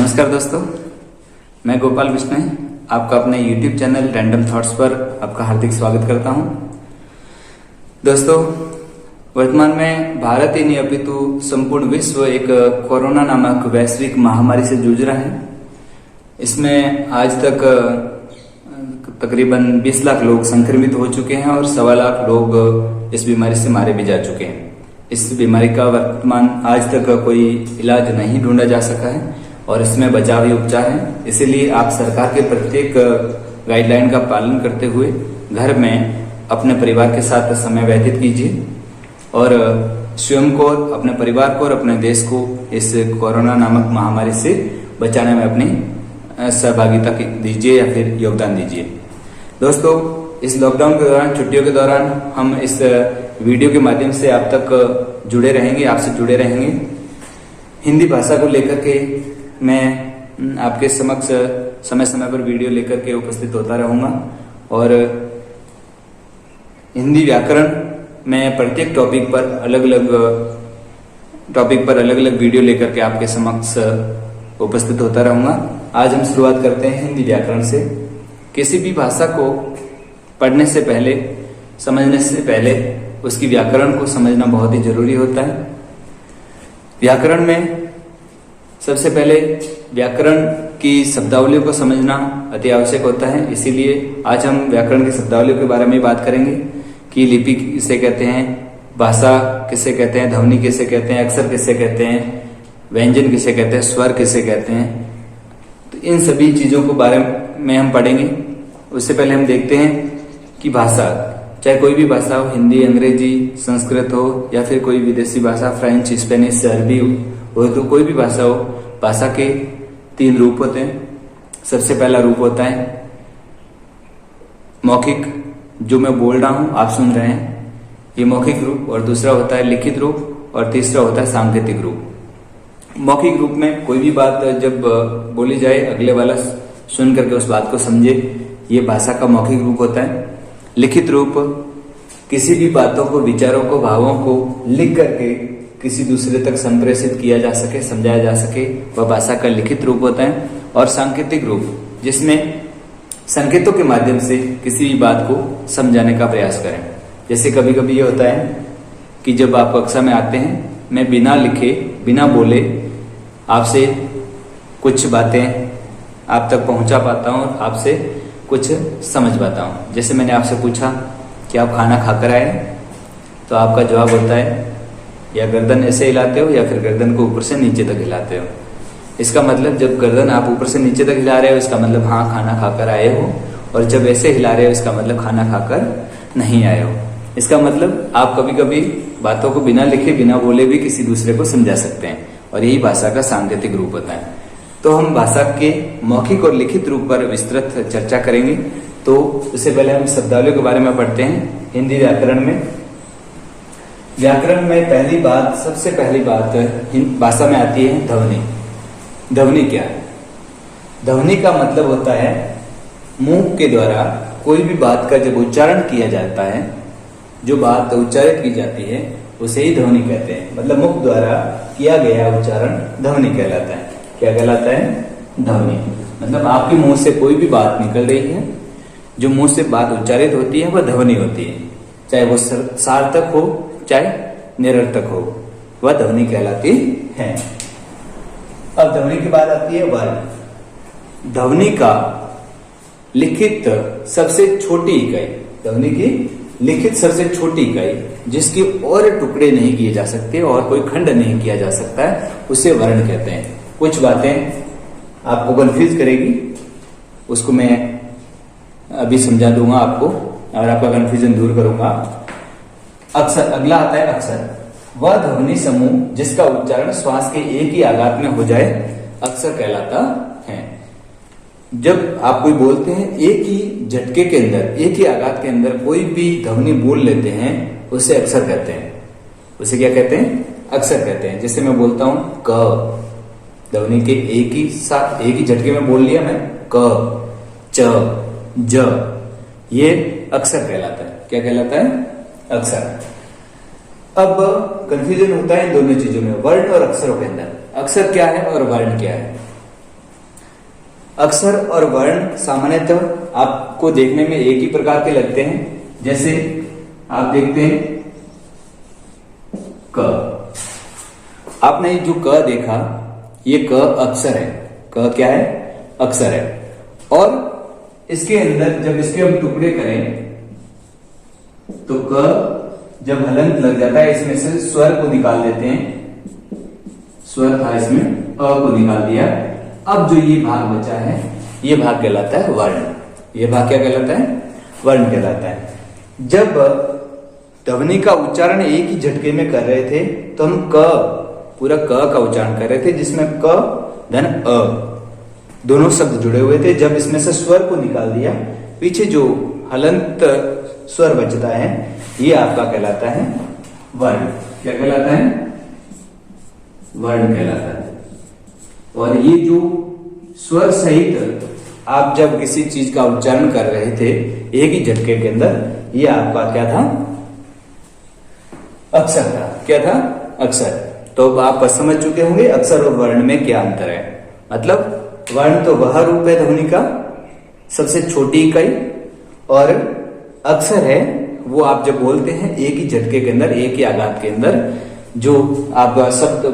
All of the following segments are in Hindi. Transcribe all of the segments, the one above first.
नमस्कार दोस्तों, मैं गोपाल विष्णु आपका अपने YouTube चैनल रैंडम थॉट्स पर आपका हार्दिक स्वागत करता हूं। दोस्तों, वर्तमान में भारत ही नहीं अपितु संपूर्ण विश्व एक कोरोना नामक वैश्विक महामारी से जूझ रहा है। इसमें आज तक तकरीबन 20 लाख लोग संक्रमित हो चुके हैं और 1.25 लाख लोग इस बीमारी से मारे भी जा चुके हैं। इस बीमारी का वर्तमान आज तक कोई इलाज नहीं ढूंढा जा सका है और इसमें बचावी उपचार है। इसीलिए आप सरकार के प्रत्येक गाइडलाइन का पालन करते हुए घर में अपने परिवार के साथ समय व्यतीत कीजिए और स्वयं को, अपने परिवार को और अपने देश को इस कोरोना नामक महामारी से बचाने में अपनी सहभागिता दीजिए या फिर योगदान दीजिए। दोस्तों, इस लॉकडाउन के दौरान, छुट्टियों के दौरान हम इस वीडियो के माध्यम से आप तक जुड़े रहेंगे, आपसे जुड़े रहेंगे। हिंदी भाषा को लेकर के मैं आपके समक्ष समय समय पर वीडियो लेकर के उपस्थित होता रहूंगा और हिंदी व्याकरण में प्रत्येक टॉपिक पर अलग अलग वीडियो लेकर के आपके समक्ष उपस्थित होता रहूंगा। आज हम शुरुआत करते हैं हिंदी व्याकरण से। किसी भी भाषा को पढ़ने से पहले, समझने से पहले उसकी व्याकरण को समझना बहुत ही जरूरी होता है। व्याकरण में सबसे पहले व्याकरण की शब्दावलियों को समझना अति आवश्यक होता है। इसीलिए आज हम व्याकरण की शब्दावलियों के बारे में बात करेंगे कि लिपि किसे कहते हैं, भाषा किसे कहते हैं, ध्वनि किसे कहते हैं, अक्षर किसे कहते हैं, व्यंजन किसे कहते हैं, स्वर किसे कहते हैं। तो इन सभी चीजों को बारे में हम पढ़ेंगे। उससे पहले हम देखते हैं कि भाषा, चाहे कोई भी भाषा हो, हिंदी, अंग्रेजी, संस्कृत हो या फिर कोई विदेशी भाषा, फ्रेंच, स्पेनिश, अरबी, उर्दू, कोई भी भाषा हो, भाषा के 3 रूप होते हैं। सबसे पहला रूप होता है मौखिक, जो मैं बोल रहा हूं, आप सुन रहे हैं, ये मौखिक रूप। और दूसरा होता है लिखित रूप और तीसरा होता है सांकेतिक रूप। मौखिक रूप में कोई भी बात जब बोली जाए, अगले वाला सुन करके उस बात को समझे, ये भाषा का मौखिक रूप होता है। लिखित रूप, किसी भी बातों को, विचारों को, भावों को लिख करके किसी दूसरे तक संप्रेषित किया जा सके, समझाया जा सके, वह भाषा का लिखित रूप होता है। और सांकेतिक रूप, जिसमें संकेतों के माध्यम से किसी भी बात को समझाने का प्रयास करें। जैसे कभी कभी ये होता है कि जब आप कक्षा में आते हैं, मैं बिना लिखे, बिना बोले आपसे कुछ बातें आप तक पहुंचा पाता हूं और आपसे कुछ समझ पाता हूं। जैसे मैंने आपसे पूछा कि आप खाना खाकर आए, तो आपका जवाब होता है या गर्दन ऐसे हिलाते हो या फिर गर्दन को ऊपर से नीचे तक हिलाते हो। इसका मतलब जब गर्दन आप ऊपर से नीचे तक हिला रहे हो, इसका मतलब हाँ खाना खाकर आए हो, और जब ऐसे हिला रहे हो, इसका मतलब खाना खाकर नहीं आए हो। इसका मतलब आप कभी कभी बातों को बिना लिखे, बिना बोले भी किसी दूसरे को समझा सकते हैं और यही भाषा का सांकेतिक रूप होता है। तो हम भाषा के मौखिक और लिखित रूप पर विस्तृत चर्चा करेंगे। तो उससे पहले हम शब्दावलियों के बारे में पढ़ते हैं। हिंदी व्याकरण में पहली बात, सबसे पहली बात भाषा में आती है ध्वनि। ध्वनि क्या है? ध्वनि का मतलब होता है मुंह के द्वारा कोई भी बात का जब उच्चारण किया जाता है, जो बात उच्चारित की जाती है उसे ही ध्वनि कहते हैं। मतलब मुख द्वारा किया गया उच्चारण ध्वनि कहलाता है। क्या कहलाता है? ध्वनि। मतलब आपके मुंह से कोई भी बात निकल रही है, जो मुंह से बात उच्चारित होती है, वह ध्वनि होती है। चाहे वो सार्थक हो, चाहे निरर्थक हो, वह ध्वनि कहलाती है। अब ध्वनि की बात आती है वर्ण। ध्वनि का लिखित सबसे छोटी इकाई, ध्वनि की लिखित सबसे छोटी इकाई, जिसकी और टुकड़े नहीं किए जा सकते और कोई खंड नहीं किया जा सकता है, उसे वर्ण कहते हैं। कुछ बातें आपको कंफ्यूज करेगी, उसको मैं अभी समझा दूंगा आपको और आपका कंफ्यूजन दूर करूंगा। अक्षर, अगला आता है अक्षर। वह ध्वनि समूह जिसका उच्चारण श्वास के एक ही आघात में हो जाए, अक्षर कहलाता है। जब आप कोई बोलते हैं, एक ही झटके के अंदर, एक ही आघात के अंदर कोई भी ध्वनि बोल लेते हैं, उसे अक्षर कहते हैं। उसे क्या कहते हैं? अक्षर कहते हैं। जैसे मैं बोलता हूं क, ध्वनि के एक ही झटके में बोल लिया मैं, क, च, ज, ये अक्षर कहलाता है। क्या कहलाता है? अक्षर। अब कंफ्यूजन होता है इन दोनों चीजों में, वर्ण और अक्षरों के अंदर। अक्षर क्या है और वर्ण क्या है? अक्षर और वर्ण सामान्यतः आपको देखने में एक ही प्रकार के लगते हैं। जैसे आप देखते हैं क, आपने जो क देखा, ये क अक्षर है। क क्या है? अक्षर है। और इसके अंदर जब इसके हम टुकड़े करें तो क जब हलंत लग जाता है, इसमें से स्वर को निकाल देते हैं। स्वर था, इसमें अ को निकाल दिया। अब जो ये भाग बचा है, ये भाग कहलाता है वर्ण। ये भाग क्या कहलाता है? वर्ण कहलाता है। जब ध्वनि का उच्चारण एक ही झटके में कर रहे थे तो हम पूरा क का उच्चारण कर रहे थे, जिसमें क धन अ दोनों शब्द जुड़े हुए थे। जब इसमें से स्वर को निकाल दिया, पीछे जो हलंत स्वर बचता है, ये आपका कहलाता है वर्ण। क्या कहलाता है? वर्ण कहलाता है। और ये जो स्वर सहित आप जब किसी चीज का उच्चारण कर रहे थे एक ही झटके के अंदर, ये आपका क्या था? अक्षर था। क्या था? अक्षर। तो आप समझ चुके होंगे अक्षर और वर्ण में क्या अंतर है। मतलब वर्ण तो वह रूप है ध्वनि का, सबसे छोटी इकाई, और अक्षर है वो आप जब बोलते हैं एक ही झटके के अंदर, एक ही आघात के अंदर जो आप शब्द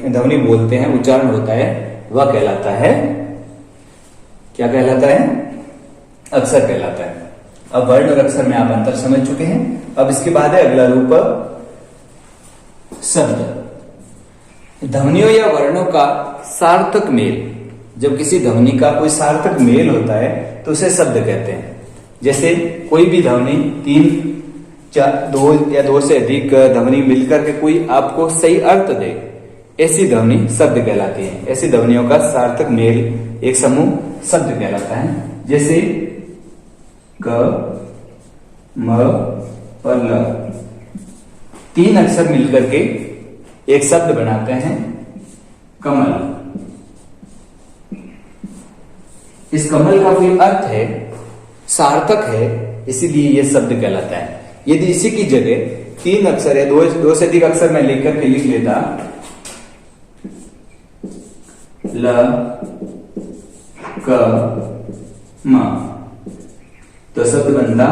ध्वनि बोलते हैं, उच्चारण होता है, वह कहलाता है, क्या कहलाता है? अक्षर कहलाता है। अब वर्ण और अक्षर में आप अंतर समझ चुके हैं। अब इसके बाद है अगला रूप शब्द। ध्वनियों या वर्णों का सार्थक मेल। जब किसी ध्वनि का कोई सार्थक मेल होता है तो उसे शब्द कहते हैं। जैसे कोई भी ध्वनि दो या दो से अधिक ध्वनि मिलकर के कोई आपको सही अर्थ दे, ऐसी ध्वनि शब्द कहलाती है। ऐसी ध्वनियों का सार्थक मेल, एक समूह, शब्द कहलाता है। जैसे क, म और ल, तीन अक्षर मिलकर के एक शब्द बनाते हैं कमल। इस कमल का कोई अर्थ है, सार्थक है, इसीलिए यह शब्द कहलाता है। यदि इसी की जगह तीन अक्षर है, दो से अधिक अक्षर मैं लेकर के लिख लेता ल, क, म, तो शब्द बनता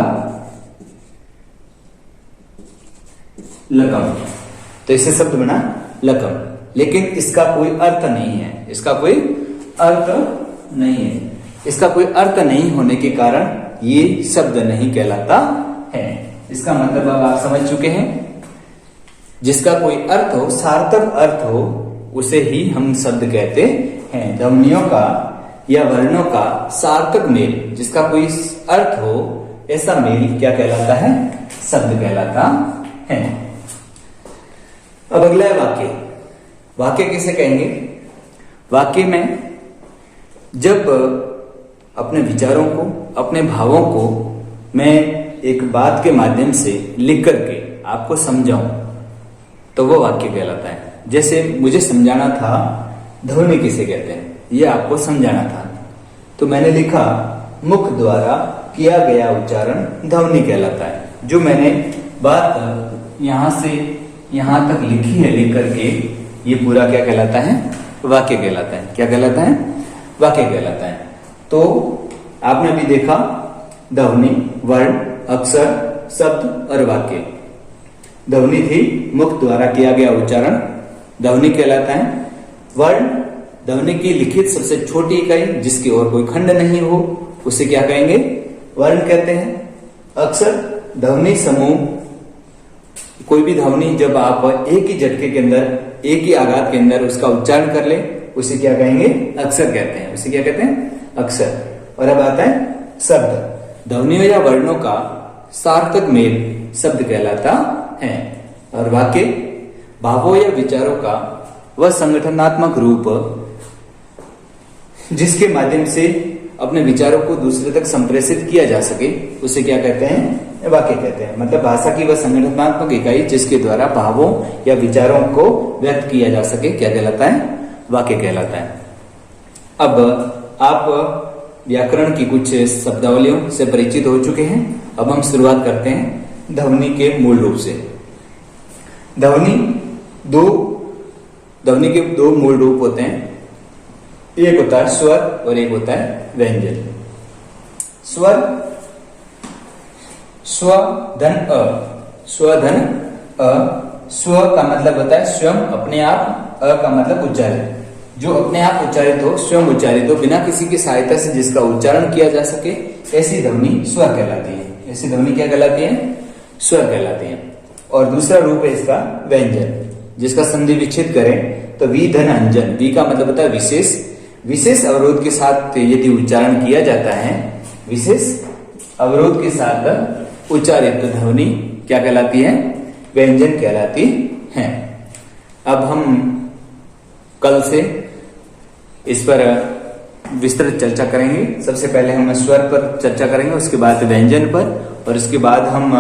लकम। तो इससे शब्द बना लकम, लेकिन इसका कोई अर्थ नहीं है। इसका कोई अर्थ नहीं है। इसका कोई अर्थ नहीं होने के कारण ये शब्द नहीं कहलाता है। इसका मतलब अब आप समझ चुके हैं। जिसका कोई अर्थ हो, सार्थक अर्थ हो, उसे ही हम शब्द कहते हैं। ध्वनियों का या वर्णों का सार्थक मेल, जिसका कोई अर्थ हो, ऐसा मेल क्या कहलाता है? शब्द कहलाता है। अब अगला है वाक्य। वाक्य किसे कहेंगे? वाक्य में जब अपने विचारों को, अपने भावों को मैं एक बात के माध्यम से लिख करके आपको समझाऊं तो वो वाक्य कहलाता है। जैसे मुझे समझाना था ध्वनि किसे कहते हैं, ये आपको समझाना था, तो मैंने लिखा मुख द्वारा किया गया उच्चारण ध्वनि कहलाता है। जो मैंने बात यहां से यहां तक लिखी है लिख करके, ये पूरा क्या कहलाता है? वाक्य कहलाता है। क्या कहलाता है? वाक्य कहलाता है। तो आपने भी देखा ध्वनि, वर्ण, अक्षर, शब्द और वाक्य। ध्वनि थी मुख द्वारा किया गया उच्चारण, ध्वनि कहलाता है। वर्ण ध्वनि की लिखित सबसे छोटी इकाई, जिसकी और कोई खंड नहीं हो, उसे क्या कहेंगे? वर्ण कहते हैं। अक्षर ध्वनि समूह, कोई भी ध्वनि जब आप एक ही झटके के अंदर, एक ही आघात के अंदर उसका उच्चारण कर ले, उसे क्या कहेंगे? अक्षर कहते हैं। उसे क्या कहते हैं? अक्षर। और अब आता है शब्द। ध्वनियों या वर्णों का सार्थक मेल शब्द कहलाता है। और वाक्य भावों या विचारों का वह संगठनात्मक रूप, जिसके माध्यम से अपने विचारों को दूसरे तक संप्रेषित किया जा सके, उसे क्या कहते हैं? वाक्य कहते हैं। मतलब भाषा की वह संगठनात्मक इकाई जिसके द्वारा भावों या विचारों को व्यक्त किया जा सके, क्या कहलाता है? वाक्य कहलाता है। अब आप व्याकरण की कुछ शब्दावलियों से परिचित हो चुके हैं। अब हम शुरुआत करते हैं ध्वनि के मूल रूप से। ध्वनि के दो मूल रूप होते हैं, एक होता है स्वर और एक होता है व्यंजन। स्वर, स्व धन अ, स्व धन अ। स्व का मतलब होता है स्वयं, अपने आप। अ का मतलब उच्चारित, जो अपने आप उच्चारित हो, स्वयं उच्चारित हो, बिना किसी की सहायता से जिसका उच्चारण किया जा सके, ऐसी ध्वनि स्वर कहलाती है। ऐसी ध्वनि क्या कहलाती है? स्वर कहलाती है। और दूसरा रूप है इसका व्यंजन, जिसका संधि विच्छेद करें तो वी धन अंजन। वी का मतलब होता है विशेष, विशेष अवरोध के साथ यदि उच्चारण किया जाता है, विशेष अवरोध के साथ उच्चारित ध्वनि क्या कहलाती है? व्यंजन कहलाती है। अब हम कल से इस पर विस्तृत चर्चा करेंगे। सबसे पहले हम स्वर पर चर्चा करेंगे, उसके बाद व्यंजन पर, और उसके बाद हम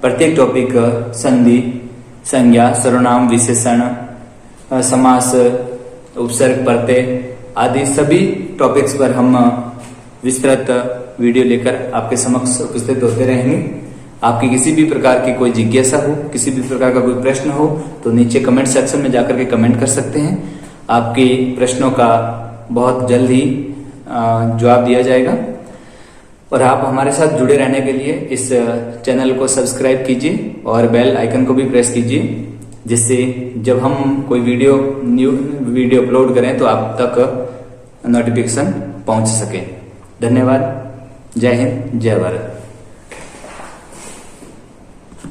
प्रत्येक टॉपिक संधि, संज्ञा, सर्वनाम, विशेषण, समास, उपसर्ग, प्रत्यय आदि सभी टॉपिक्स पर हम विस्तृत वीडियो लेकर आपके समक्ष उपस्थित होते रहेंगे। आपकी किसी भी प्रकार की कोई जिज्ञासा हो, किसी भी प्रकार का कोई प्रश्न हो, तो नीचे कमेंट सेक्शन में जाकर के कमेंट कर सकते हैं। आपके प्रश्नों का बहुत जल्द ही जवाब दिया जाएगा। और आप हमारे साथ जुड़े रहने के लिए इस चैनल को सब्सक्राइब कीजिए और बेल आइकन को भी प्रेस कीजिए, जिससे जब हम कोई न्यू वीडियो अपलोड करें तो आप तक नोटिफिकेशन पहुंच सके। धन्यवाद। जय हिंद, जय भारत।